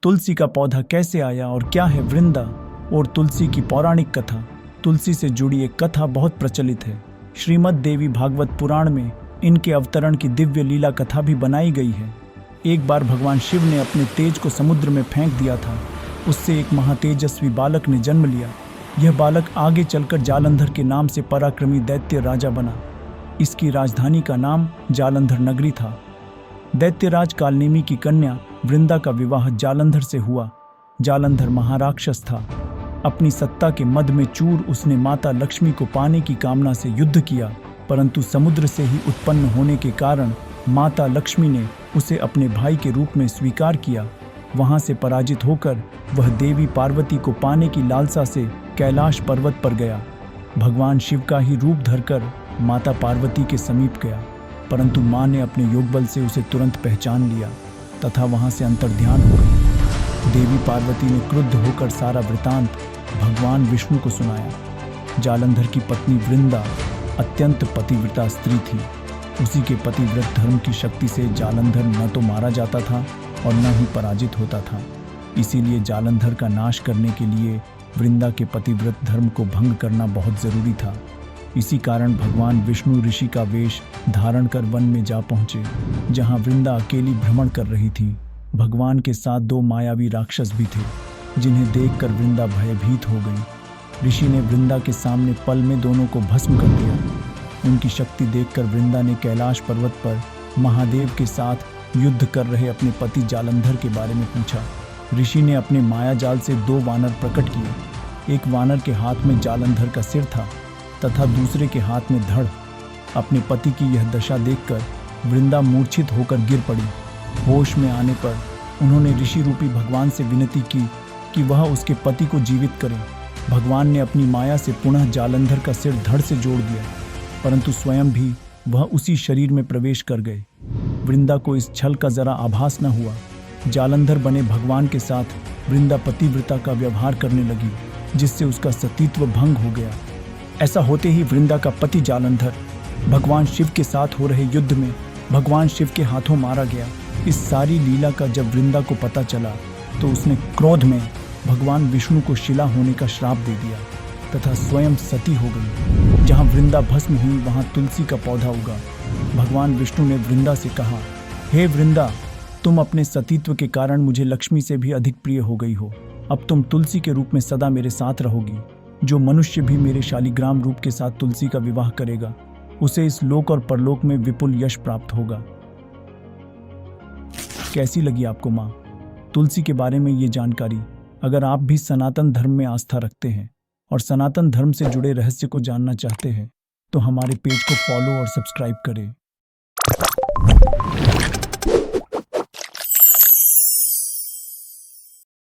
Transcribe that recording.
तुलसी का पौधा कैसे आया और क्या है वृंदा और तुलसी की पौराणिक कथा। तुलसी से जुड़ी एक कथा बहुत प्रचलित है। श्रीमद् देवी भागवत पुराण में इनके अवतरण की दिव्य लीला कथा भी बनाई गई है। एक बार भगवान शिव ने अपने तेज को समुद्र में फेंक दिया था। उससे एक महातेजस्वी बालक ने जन्म लिया। यह बालक आगे चलकर जालंधर के नाम से पराक्रमी दैत्य राजा बना। इसकी राजधानी का नाम जालंधर नगरी था। दैत्यराज कालनेमी की कन्या वृंदा का विवाह जालंधर से हुआ। जालंधर महाराक्षस था। अपनी सत्ता के मद में चूर उसने माता लक्ष्मी को पाने की कामना से युद्ध किया, परंतु समुद्र से ही उत्पन्न होने के कारण माता लक्ष्मी ने उसे अपने भाई के रूप में स्वीकार किया। वहां से पराजित होकर वह देवी पार्वती को पाने की लालसा से कैलाश पर्वत पर गया। भगवान शिव का ही रूप धरकर माता पार्वती के समीप गया, परंतु मां ने अपने योगबल से उसे तुरंत पहचान लिया तथा वहां से अंतर्ध्यान हो गई। देवी पार्वती ने क्रुद्ध होकर सारा वृतांत भगवान विष्णु को सुनाया। जालंधर की पत्नी वृंदा अत्यंत पतिव्रता स्त्री थी। उसी के पतिव्रत धर्म की शक्ति से जालंधर न तो मारा जाता था और न ही पराजित होता था। इसीलिए जालंधर का नाश करने के लिए वृंदा के पतिव्रत धर्म को भंग करना बहुत जरूरी था। इसी कारण भगवान विष्णु ऋषि का वेश धारण कर वन में जा पहुंचे, जहां वृंदा अकेली भ्रमण कर रही थी। भगवान के साथ दो मायावी राक्षस भी थे, जिन्हें देखकर वृंदा भयभीत हो गई। ऋषि ने वृंदा के सामने पल में दोनों को भस्म कर दिया। उनकी शक्ति देखकर वृंदा ने कैलाश पर्वत पर महादेव के साथ युद्ध कर रहे अपने पति जालंधर के बारे में पूछा। ऋषि ने अपने माया जाल से दो वानर प्रकट किए। एक वानर के हाथ में जालंधर का सिर था तथा दूसरे के हाथ में धड़। अपने पति की यह दशा देखकर वृंदा मूर्छित होकर गिर पड़ी। होश में आने पर उन्होंने ऋषि रूपी भगवान से विनती की कि वह उसके पति को जीवित करे। भगवान ने अपनी माया से पुनः जालंधर का सिर धड़ से जोड़ दिया, परंतु स्वयं भी वह उसी शरीर में प्रवेश कर गए। वृंदा को इस छल का जरा आभास न हुआ। जालंधर बने भगवान के साथ वृंदा पतिव्रता का व्यवहार करने लगी, जिससे उसका सतीत्व भंग हो गया। ऐसा होते ही वृंदा का पति जालंधर भगवान शिव के साथ हो रहे युद्ध में भगवान शिव के हाथों मारा गया। इस सारी लीला का जब वृंदा को पता चला तो उसने क्रोध में भगवान विष्णु को शिला होने का श्राप दे दिया तथा स्वयं सती हो गई। जहां वृंदा भस्म हुई वहां तुलसी का पौधा उगा। भगवान विष्णु ने वृंदा से कहा, हे वृंदा, तुम अपने सतीत्व के कारण मुझे लक्ष्मी से भी अधिक प्रिय हो गई हो। अब तुम तुलसी के रूप में सदा मेरे साथ रहोगी। जो मनुष्य भी मेरे शालिग्राम रूप के साथ तुलसी का विवाह करेगा, उसे इस लोक और परलोक में विपुल यश प्राप्त होगा। कैसी लगी आपको माँ तुलसी के बारे में ये जानकारी? अगर आप भी सनातन धर्म में आस्था रखते हैं और सनातन धर्म से जुड़े रहस्य को जानना चाहते हैं तो हमारे पेज को फॉलो और सब्सक्राइब करें।